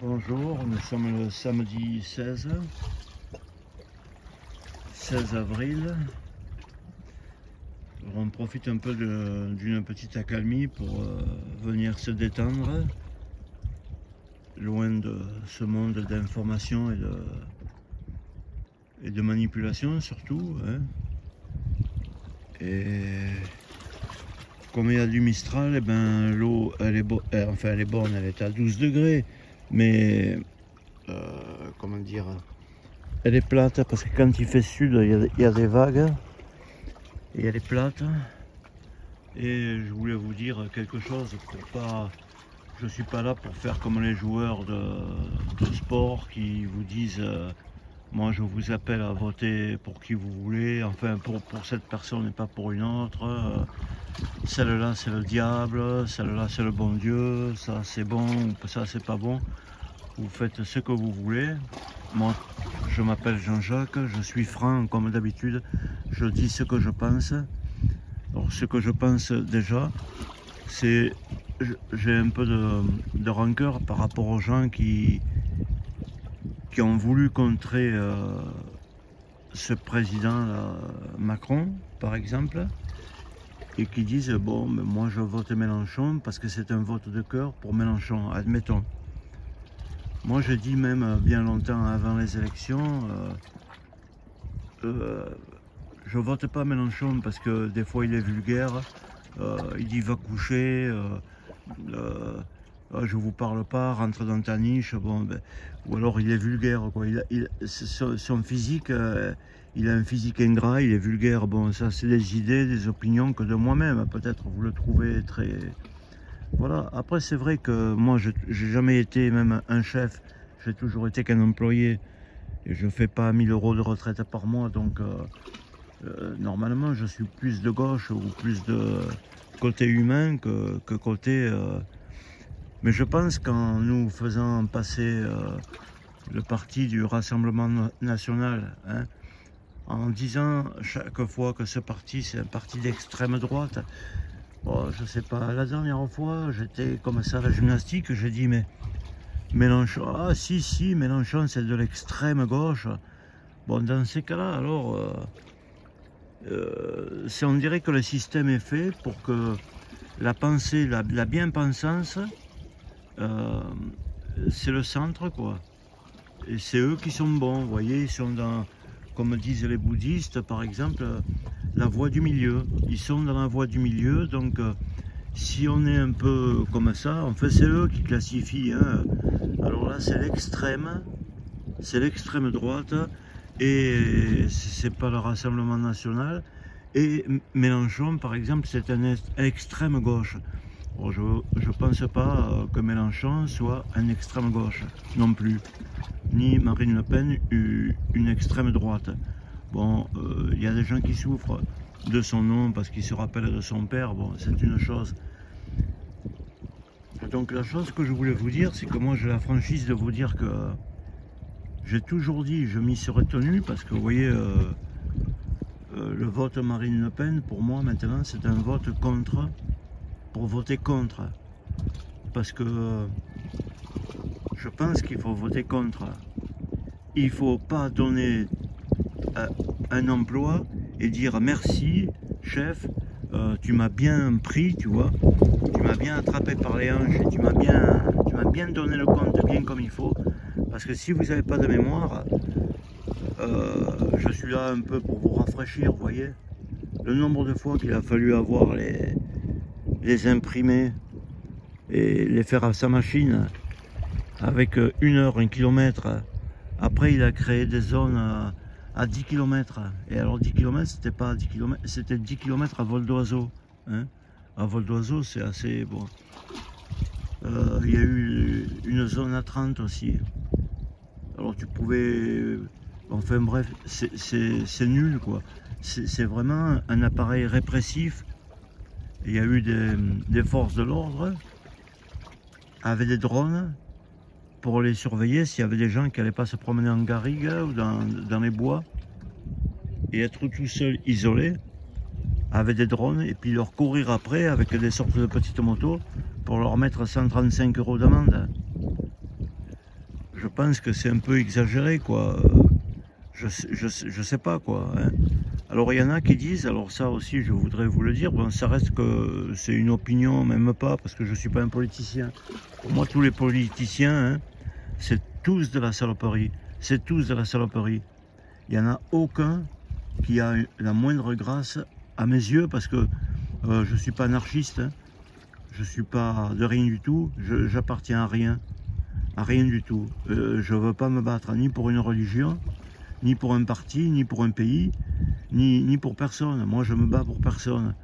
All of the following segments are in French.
Bonjour, nous sommes le samedi 16 avril. Alors on profite un peu d'une petite accalmie pour venir se détendre, loin de ce monde d'information et de manipulation surtout. Hein. Et comme il y a du Mistral, et ben, l'eau elle est bonne, elle est à 12 degrés. Mais comment dire, elle est plate parce que quand il fait sud, il y a des vagues et elle est plate. Et je voulais vous dire quelque chose pour pas, je suis pas là pour faire comme les joueurs de sport qui vous disent moi je vous appelle à voter pour qui vous voulez, enfin pour cette personne et pas pour une autre. Celle-là c'est le diable, celle-là c'est le bon Dieu, ça c'est bon, ça c'est pas bon. Vous faites ce que vous voulez. Moi, je m'appelle Jean-Jacques, je suis franc comme d'habitude. Je dis ce que je pense. Alors, ce que je pense déjà, c'est j'ai un peu de rancœur par rapport aux gens qui ont voulu contrer ce président Macron, par exemple, et qui disent bon, mais moi je vote Mélenchon parce que c'est un vote de cœur pour Mélenchon, admettons. Moi, je dis même bien longtemps avant les élections, je vote pas Mélenchon parce que des fois il est vulgaire, il dit va coucher, je vous parle pas, rentre dans ta niche, bon, ben, ou alors il est vulgaire, quoi. Son physique, il a un physique ingrat, il est vulgaire, bon, ça c'est des idées, des opinions que de moi-même, peut-être vous le trouvez très... Voilà, après c'est vrai que moi j'ai jamais été même un chef, j'ai toujours été qu'un employé et je fais pas 1000 € de retraite par mois, donc normalement je suis plus de gauche ou plus de côté humain que côté... Mais je pense qu'en nous faisant passer le parti du Rassemblement National, hein, en disant chaque fois que ce parti c'est un parti d'extrême droite, bon, je sais pas, la dernière fois, j'étais comme ça à la gymnastique, j'ai dit, mais Mélenchon, ah si, Mélenchon, c'est de l'extrême gauche. Bon, dans ces cas-là, alors, on dirait que le système est fait pour que la pensée, la bien-pensance, c'est le centre, quoi. Et c'est eux qui sont bons, vous voyez, ils sont dans, comme disent les bouddhistes, par exemple, la voie du milieu. Ils sont dans la voie du milieu, donc si on est un peu comme ça, en fait c'est eux qui classifient. Hein. Alors là c'est l'extrême droite, et c'est pas le Rassemblement National. Et Mélenchon par exemple c'est un extrême gauche. Bon, je ne pense pas que Mélenchon soit un extrême gauche non plus, ni Marine Le Pen une extrême droite. Bon, y a des gens qui souffrent de son nom parce qu'il se rappelle de son père, bon, c'est une chose. Donc la chose que je voulais vous dire, c'est que moi j'ai la franchise de vous dire que j'ai toujours dit, je m'y serais tenu, parce que vous voyez, le vote Marine Le Pen, pour moi maintenant, c'est un vote contre, pour voter contre. Parce que je pense qu'il faut voter contre. Il ne faut pas donner un emploi et dire merci chef, tu m'as bien pris, tu vois, tu m'as bien attrapé par les hanches et tu m'as bien donné le compte bien comme il faut, parce que si vous n'avez pas de mémoire, je suis là un peu pour vous rafraîchir, vous voyez, le nombre de fois qu'il a fallu avoir les imprimer et les faire à sa machine avec 1 heure, 1 kilomètre. Après il a créé des zones à 10 km. Et alors 10 km, c'était pas 10 km, c'était 10 km à vol d'oiseau. Hein. À vol d'oiseau, c'est assez bon. Il y a eu une zone à 30 aussi. Alors tu pouvais... Enfin bref, c'est nul, quoi. C'est vraiment un appareil répressif. Il y a eu des forces de l'ordre avec des drones pour les surveiller s'il y avait des gens qui n'allaient pas se promener en garrigue ou dans les bois et être tout seul, isolé, avec des drones, et puis leur courir après avec des sortes de petites motos pour leur mettre 135 € d'amende. je pense que c'est un peu exagéré, quoi. Je sais pas, quoi. Hein. Alors, il y en a qui disent, alors ça aussi, je voudrais vous le dire, bon, ça reste que c'est une opinion, même pas, parce que je suis pas un politicien. Pour moi, tous les politiciens, hein, c'est tous de la saloperie. C'est tous de la saloperie. Il n'y en a aucun qui a la moindre grâce à mes yeux, parce que je suis pas anarchiste, hein. Je suis pas de rien du tout, j'appartiens à rien du tout. Je veux pas me battre ni pour une religion, ni pour un parti, ni pour un pays, ni pour personne. Moi, je me bats pour personne.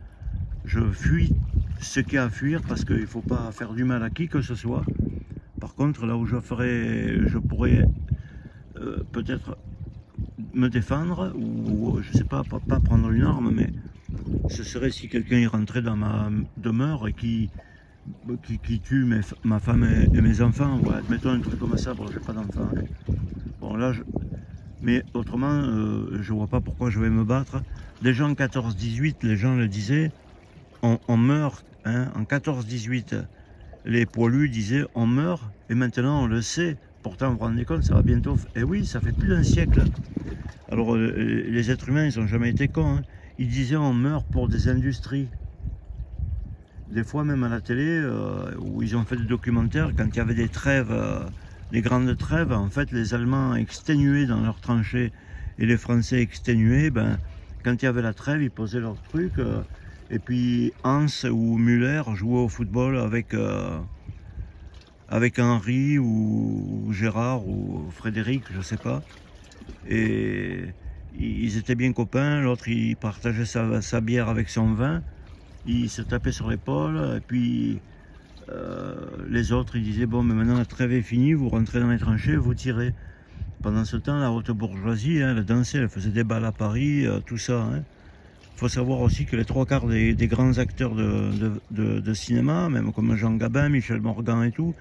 Je fuis ce qu'il y a à fuir parce qu'il ne faut pas faire du mal à qui que ce soit. Par contre, là où je pourrais peut-être me défendre, ou je sais pas prendre une arme, mais ce serait si quelqu'un y rentrait dans ma demeure et qui tue ma femme et mes enfants. Ouais, admettons un truc comme ça. Bon, j'ai pas d'enfants. Bon, là, mais autrement, je vois pas pourquoi je vais me battre. Déjà en 14-18, les gens le disaient, on meurt. Hein, en 14-18, les poilus disaient on meurt, et maintenant on le sait. Pourtant, vous vous rendez compte, ça va bientôt. Et oui, ça fait plus d'un siècle. Alors, les êtres humains, ils n'ont jamais été cons. Hein. Ils disaient on meurt pour des industries. Des fois, même à la télé, où ils ont fait des documentaires, quand il y avait des trêves, des grandes trêves, en fait, les Allemands exténués dans leurs tranchées et les Français exténués, ben, quand il y avait la trêve, ils posaient leurs trucs. Et puis Hans ou Müller jouaient au football avec Henri ou Gérard ou Frédéric, je sais pas. Et ils étaient bien copains, l'autre il partageait sa bière avec son vin, il se tapait sur l'épaule, et puis les autres ils disaient bon mais maintenant la trêve est finie, vous rentrez dans les tranchées, vous tirez. Pendant ce temps la haute bourgeoisie, hein, elle dansait, elle faisait des balles à Paris, tout ça. Hein. Faut savoir aussi que les trois quarts des grands acteurs de cinéma, même comme Jean Gabin, Michel Morgan et tout,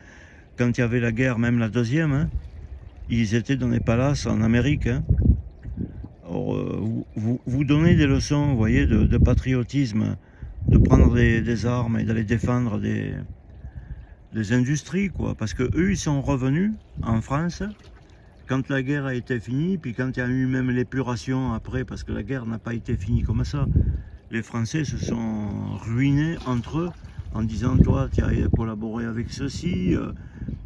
quand il y avait la guerre, même la deuxième, hein, ils étaient dans les palaces en Amérique. Hein. Alors, vous donnez des leçons, vous voyez, de patriotisme, de prendre des armes et d'aller défendre des industries, quoi. Parce que eux, ils sont revenus en France quand la guerre a été finie, puis quand il y a eu même l'épuration après, parce que la guerre n'a pas été finie comme ça. Les Français se sont ruinés entre eux en disant toi tu as collaboré avec ceci,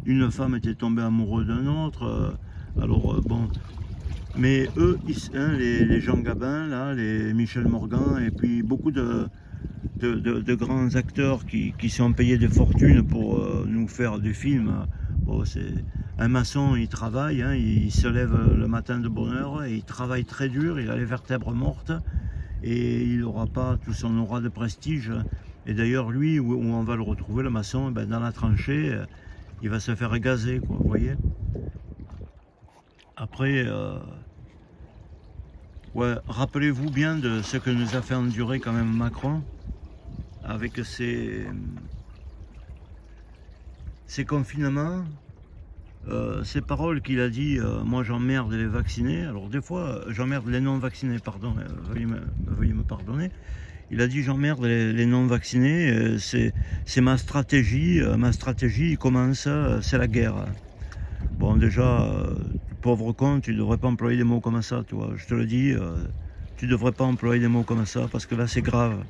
une femme était tombée amoureuse d'un autre, alors bon. Mais eux, hein, les Jean Gabin, là, les Michel Morgan, et puis beaucoup de grands acteurs qui sont payés des fortunes pour nous faire des films. Bon, c'est un maçon, il travaille, hein, il se lève le matin de bonne heure, et il travaille très dur, il a les vertèbres mortes, et il n'aura pas tout son aura de prestige. Et d'ailleurs, lui, où on va le retrouver, le maçon, ben, dans la tranchée, il va se faire gazer, quoi, vous voyez. Après, ouais, rappelez-vous bien de ce que nous a fait endurer quand même Macron, avec ses confinements, ces paroles qu'il a dit, moi j'emmerde les vaccinés. Alors des fois, j'emmerde les non-vaccinés, pardon, veuillez me pardonner. Il a dit j'emmerde les non-vaccinés, c'est ma stratégie il commence, c'est la guerre. Bon déjà, pauvre con, tu devrais pas employer des mots comme ça, tu vois, je te le dis, tu devrais pas employer des mots comme ça, parce que là c'est grave.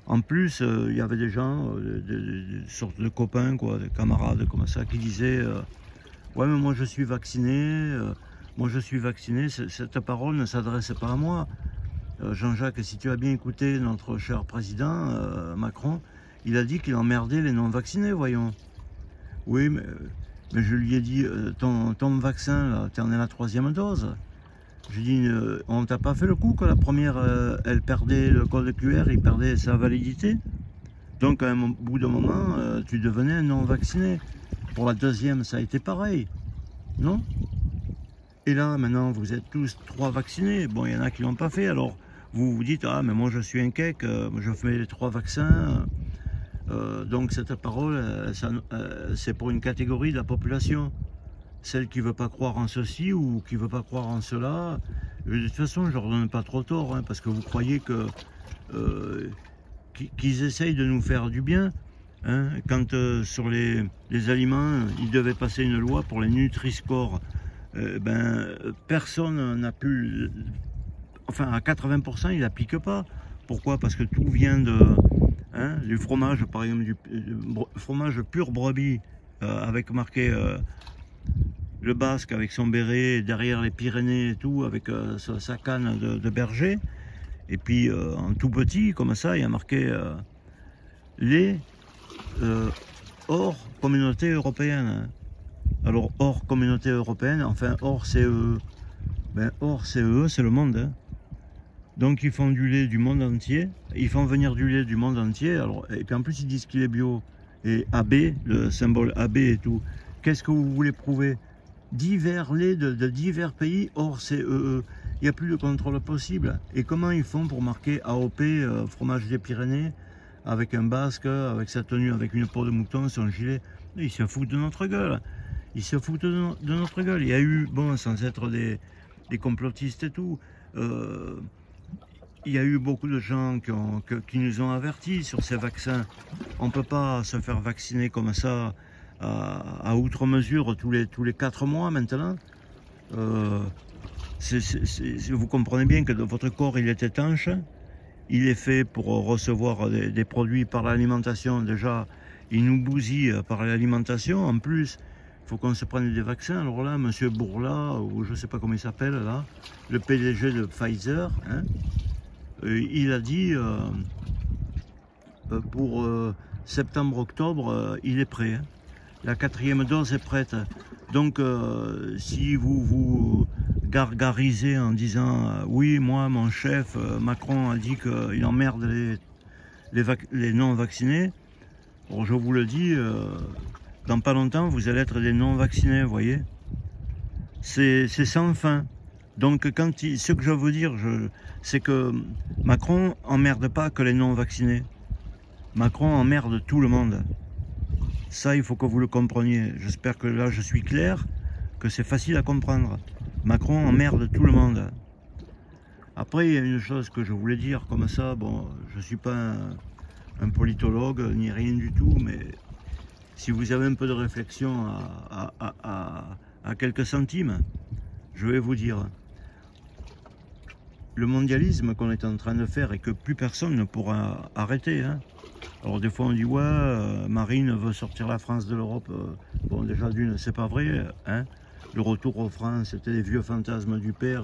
En plus, il y avait des gens, des sortes de copains, quoi, des camarades comme ça, qui disaient ouais, mais moi je suis vacciné, Cette parole ne s'adresse pas à moi. Jean-Jacques, si tu as bien écouté notre cher président Macron, il a dit qu'il emmerdait les non-vaccinés, voyons. Oui, mais je lui ai dit ton vaccin, tu en es à la 3e dose. Je dis, on t'a pas fait le coup que la première, elle perdait le code QR, il perdait sa validité. Donc à un bout d'un moment, tu devenais un non-vacciné. Pour la deuxième, ça a été pareil, non? Et là, maintenant, vous êtes tous 3 vaccinés. Bon, il y en a qui l'ont pas fait, alors vous vous dites, ah, mais moi je suis un cake, je fais les 3 vaccins. Donc cette parole, c'est pour une catégorie de la population. Celle qui ne veut pas croire en ceci ou qui ne veut pas croire en cela. De toute façon, je ne leur donne pas trop tort, hein, parce que vous croyez que qu'ils essayent de nous faire du bien. Hein, quand sur les aliments, il devait passer une loi pour les Nutri-Score, personne n'a pu... Enfin, à 80%, il n'applique pas. Pourquoi? Parce que tout vient du fromage, par exemple, du fromage pur brebis, avec marqué le Basque avec son béret, derrière les Pyrénées et tout, avec sa canne de berger. Et puis, en tout petit, comme ça, il y a marqué lait hors communauté européenne. Alors, hors communauté européenne, enfin, hors CE. Hors CE, c'est le monde. Hein. Donc ils font du lait du monde entier, ils font venir du lait du monde entier, alors, et puis en plus ils disent qu'il est bio, et AB, le symbole AB et tout. Qu'est-ce que vous voulez prouver? Divers laits de divers pays hors CEE, il n'y a plus de contrôle possible. Et comment ils font pour marquer AOP, fromage des Pyrénées, avec un basque, avec sa tenue, avec une peau de mouton, son gilet? Ils se foutent de notre gueule, ils se foutent de notre gueule. Il y a eu, bon, sans être des complotistes et tout, il y a eu beaucoup de gens qui nous ont avertis sur ces vaccins. On ne peut pas se faire vacciner comme ça à outre mesure tous les 4 mois maintenant. Vous comprenez bien que votre corps il est étanche. Il est fait pour recevoir des produits par l'alimentation. Déjà, il nous bousille par l'alimentation. En plus, il faut qu'on se prenne des vaccins. Alors là, M. Bourla, ou je ne sais pas comment il s'appelle là, le PDG de Pfizer, hein, il a dit pour septembre-octobre, il est prêt. Hein. La 4e dose est prête. Donc, si vous gargarisez en disant oui, moi, mon chef Macron a dit qu'il emmerde les non-vaccinés, bon, je vous le dis, dans pas longtemps, vous allez être des non-vaccinés, vous voyez. C'est sans fin. Donc, ce que je veux dire, c'est que Macron emmerde pas que les non-vaccinés. Macron emmerde tout le monde. Ça, il faut que vous le compreniez. J'espère que là, je suis clair, que c'est facile à comprendre. Macron emmerde tout le monde. Après, il y a une chose que je voulais dire comme ça. Bon, je ne suis pas un politologue, ni rien du tout, mais si vous avez un peu de réflexion à quelques centimes, je vais vous dire... Le mondialisme qu'on est en train de faire et que plus personne ne pourra arrêter. Hein. Alors des fois on dit ouais, Marine veut sortir la France de l'Europe. Bon déjà d'une, c'est pas vrai. Hein. Le retour aux France, c'était les vieux fantasmes du père.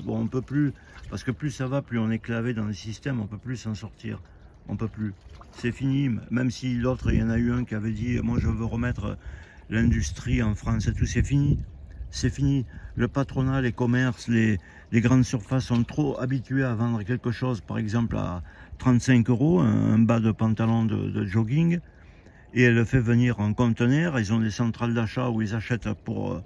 Bon on peut plus, parce que plus ça va, plus on est clavé dans le système, on peut plus s'en sortir. On peut plus. C'est fini. Même si l'autre, il y en a eu un qui avait dit moi je veux remettre l'industrie en France et tout, c'est fini. C'est fini. Le patronat, les commerces, les grandes surfaces sont trop habitués à vendre quelque chose, par exemple à 35 €, un bas de pantalon de jogging, et elle le fait venir en conteneur. Ils ont des centrales d'achat où ils achètent pour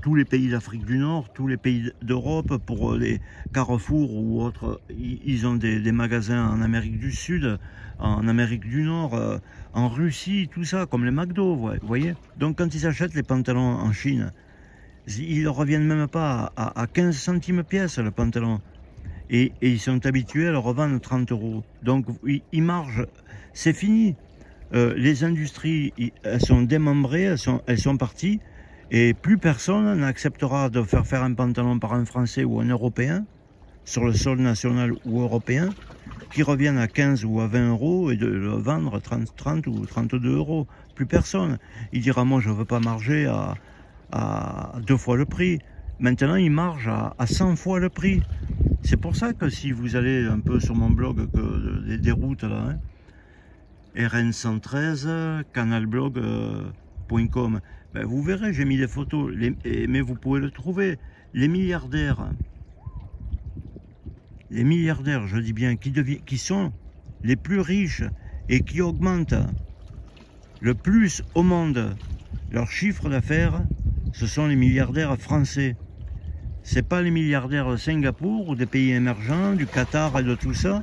tous les pays d'Afrique du Nord, tous les pays d'Europe, pour les Carrefour ou autres. Ils ont des magasins en Amérique du Sud, en Amérique du Nord, en Russie, tout ça, comme les McDo, vous voyez. Donc quand ils achètent les pantalons en Chine, ils ne reviennent même pas à 15 centimes pièce le pantalon. Et ils sont habitués à le revendre 30 €. Donc ils margent. C'est fini. Les industries, elles sont démembrées, elles sont parties. Et plus personne n'acceptera de faire un pantalon par un Français ou un Européen, sur le sol national ou européen, qui reviennent à 15 ou à 20 € et de le vendre 30 ou 32 €. Plus personne. Il dira moi je ne veux pas marger à 2 fois le prix. Maintenant, il marge à 100 fois le prix. C'est pour ça que si vous allez un peu sur mon blog des routes là, hein, RN113, canalblog.com, ben vous verrez, j'ai mis des photos, mais vous pouvez le trouver. Les milliardaires, je dis bien, qui sont les plus riches et qui augmentent le plus au monde leur chiffre d'affaires, ce sont les milliardaires français. C'est pas les milliardaires de Singapour ou des pays émergents, du Qatar et de tout ça,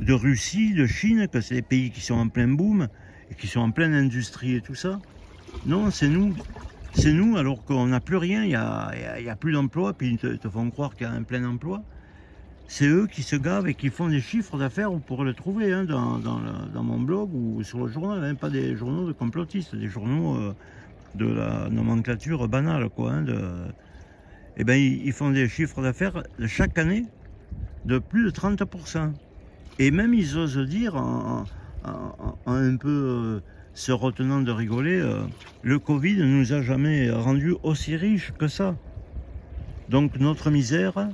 de Russie, de Chine, que c'est des pays qui sont en plein boom et qui sont en pleine industrie et tout ça. Non, c'est nous. C'est nous, alors qu'on n'a plus rien, il y a plus d'emploi, puis ils te font croire qu'il y a un plein emploi. c'est eux qui se gavent et qui font des chiffres d'affaires. Vous pourrez le trouver hein, dans mon blog ou sur le journal, hein, pas des journaux de complotistes, des journaux de la nomenclature banale, quoi. Hein, eh ben, ils font des chiffres d'affaires chaque année de plus de 30%. Et même ils osent dire, en un peu se retenant de rigoler, le Covid ne nous a jamais rendu aussi riches que ça. Donc notre misère,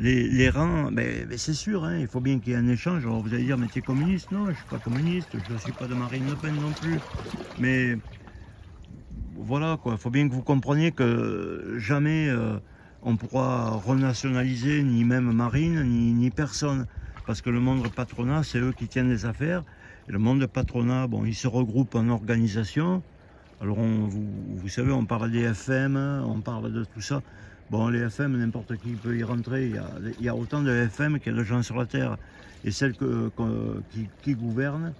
les rangs, ben, c'est sûr, hein, il faut bien qu'il y ait un échange. Alors vous allez dire, mais tu es communiste? Non, je ne suis pas communiste, je ne suis pas de Marine Le Pen non plus. Mais voilà, quoi, il faut bien que vous compreniez que jamais on pourra renationaliser ni même Marine, ni personne. Parce que le monde patronat, c'est eux qui tiennent les affaires. Et le monde patronat, bon, il se regroupe en organisations. Alors, vous savez, on parle des FM, on parle de tout ça. Bon, les FM, n'importe qui peut y rentrer. Il y a autant de FM qu'il y a de gens sur la Terre. Et celles qui gouvernent,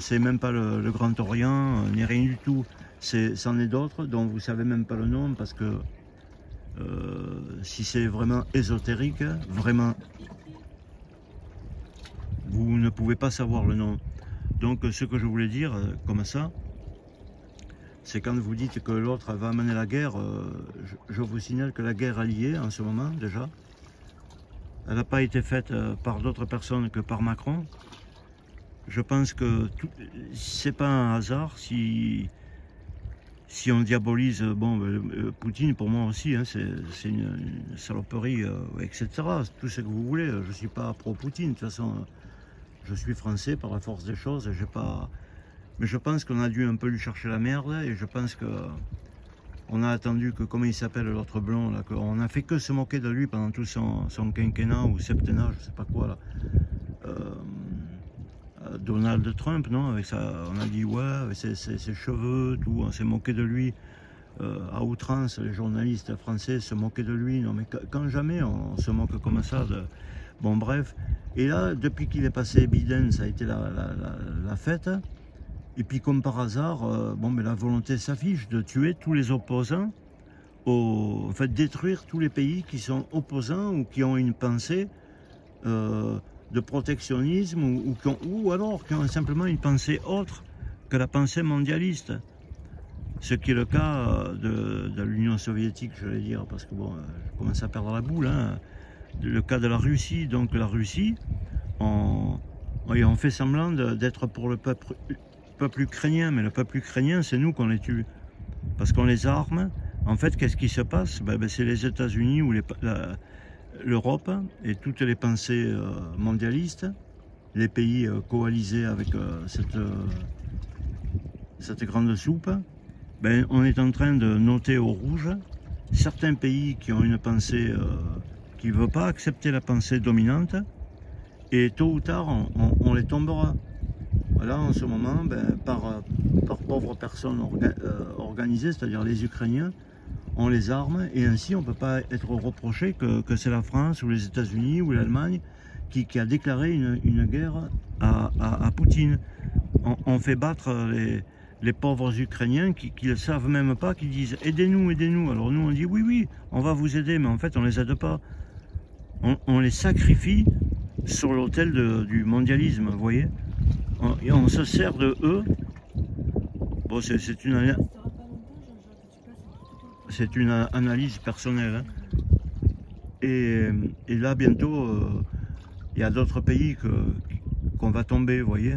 c'est même pas le Grand Orient, ni rien du tout. C'en est d'autres dont vous savez même pas le nom, parce que si c'est vraiment ésotérique, vraiment, vous ne pouvez pas savoir le nom. Donc, ce que je voulais dire, comme ça, c'est quand vous dites que l'autre va amener la guerre, je vous signale que la guerre alliée, en ce moment, déjà, elle n'a pas été faite par d'autres personnes que par Macron. Je pense que c'est pas un hasard si on diabolise, bon, Poutine, pour moi aussi, hein, c'est une saloperie, etc. Tout ce que vous voulez. Je ne suis pas pro-Poutine, de toute façon, je suis français par la force des choses, j'ai pas... Mais je pense qu'on a dû un peu lui chercher la merde, et je pense que on a attendu que, comment il s'appelle l'autre blond, là, qu'on a fait que se moquer de lui pendant tout son quinquennat ou septennat, je sais pas quoi, là. Donald Trump, non, avec ça, on a dit ouais, avec ses cheveux, tout, on s'est moqué de lui à outrance. Les journalistes français se moquaient de lui, non mais quand jamais on se moque comme ça de... Bon bref, et là depuis qu'il est passé Biden, ça a été la fête. Et puis comme par hasard, bon mais la volonté s'affiche de tuer tous les opposants, en fait détruire tous les pays qui sont opposants ou qui ont une pensée de protectionnisme ou alors qui ont simplement une pensée autre que la pensée mondialiste. Ce qui est le cas de l'Union soviétique, je vais dire, parce que bon, je commence à perdre la boule. Hein. Le cas de la Russie, donc la Russie, on fait semblant d'être pour le peuple ukrainien, mais le peuple ukrainien, c'est nous qu'on les tue, parce qu'on les arme. En fait, qu'est-ce qui se passe? C'est les États-Unis ou l'Europe et toutes les pensées mondialistes, les pays coalisés avec cette grande soupe, on est en train de noter au rouge certains pays qui ont une pensée qui ne veut pas accepter la pensée dominante, et tôt ou tard on les tombera. Voilà, en ce moment, par pauvres personnes organisées, c'est-à-dire les Ukrainiens, on les arme, et ainsi on ne peut pas être reproché que c'est la France ou les États-Unis ou l'Allemagne qui a déclaré une guerre à Poutine. On fait battre les pauvres Ukrainiens qui ne le savent même pas, qui disent « aidez-nous, aidez-nous ». Alors nous on dit « oui, oui, on va vous aider », mais en fait on ne les aide pas. On les sacrifie sur l'autel du mondialisme, vous voyez. On se sert de eux. Bon, c'est une analyse personnelle. Hein. Et là, bientôt, il y a d'autres pays qu'on va tomber, vous voyez.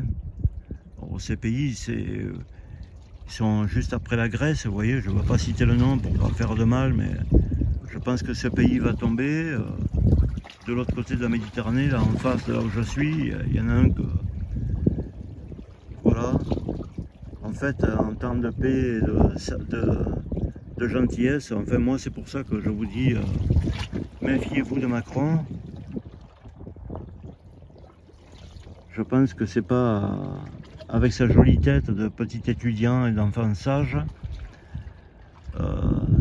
Alors, ces pays, ils sont juste après la Grèce, vous voyez. Je ne vais pas citer le nom pour ne pas faire de mal, mais je pense que ce pays va tomber. De l'autre côté de la Méditerranée, là en face de là où je suis, il y en a un que... Voilà. En fait, en temps de paix et de gentillesse, enfin moi c'est pour ça que je vous dis, méfiez-vous de Macron. Je pense que c'est pas avec sa jolie tête de petit étudiant et d'enfant sage,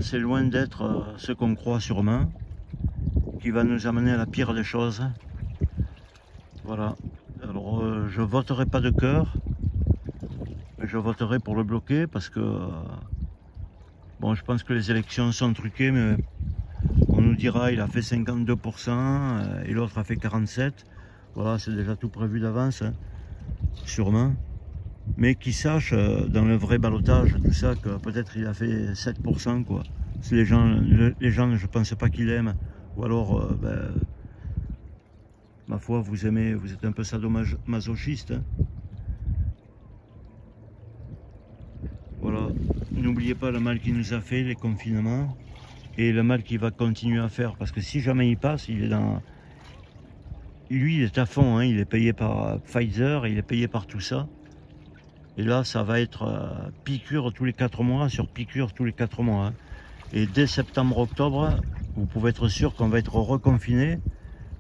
c'est loin d'être ce qu'on croit sûrement, qui va nous amener à la pire des choses. Voilà. Alors je voterai pas de cœur, mais je voterai pour le bloquer parce que bon, je pense que les élections sont truquées, mais On nous dira il a fait 52% et l'autre a fait 47%. Voilà, c'est déjà tout prévu d'avance, hein, sûrement. Mais qui sache dans le vrai ballottage, tout ça, que peut-être il a fait 7%, quoi. Si les gens, je pense pas qu'ils l'aiment. Ou alors, ma foi, vous aimez, vous êtes un peu sadomasochiste. Hein. Voilà. N'oubliez pas le mal qu'il nous a fait, les confinements, et le mal qu'il va continuer à faire. Parce que si jamais il passe, il est dans... Lui, il est à fond, hein. Il est payé par Pfizer, il est payé par tout ça. Et là, ça va être piqûre tous les 4 mois, sur piqûre tous les 4 mois. Hein. Et dès septembre-octobre, vous pouvez être sûr qu'on va être reconfiné,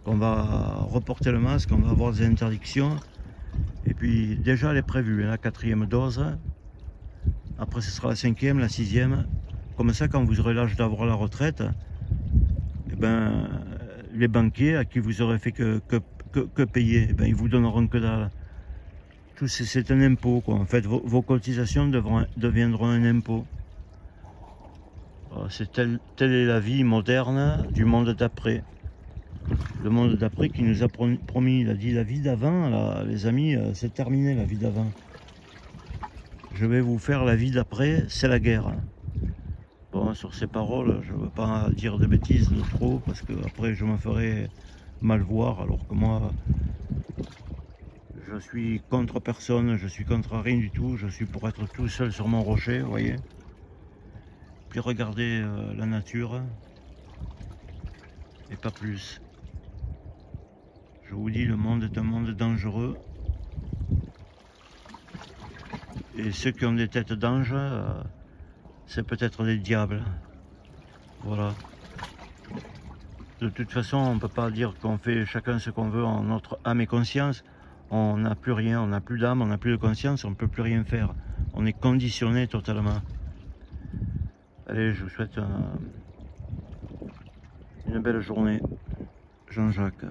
qu'on va reporter le masque, qu'on va avoir des interdictions. Et puis déjà, elle est prévue, hein, la 4e dose. Après, ce sera la 5e, la 6e. Comme ça, quand vous aurez l'âge d'avoir la retraite, eh ben, les banquiers à qui vous aurez fait que payer, eh ben, ils vous donneront que dalle. C'est un impôt, quoi. En fait, vos cotisations deviendront un impôt. Telle est la vie moderne du monde d'après. Le monde d'après qui nous a promis, il a dit la vie d'avant, les amis, c'est terminé la vie d'avant. Je vais vous faire la vie d'après, c'est la guerre. Bon, sur ces paroles, je ne veux pas dire de bêtises de trop, parce que après je me ferai mal voir, alors que moi, je suis contre personne, je suis contre rien du tout, je suis pour être tout seul sur mon rocher, vous voyez. Puis regardez la nature, et pas plus. Je vous dis, le monde est un monde dangereux. Et ceux qui ont des têtes d'ange, c'est peut-être des diables. Voilà. De toute façon, on ne peut pas dire qu'on fait chacun ce qu'on veut en notre âme et conscience. On n'a plus rien, on n'a plus d'âme, on n'a plus de conscience, on ne peut plus rien faire. On est conditionné totalement. Allez, je vous souhaite une belle journée. Jean-Jacques.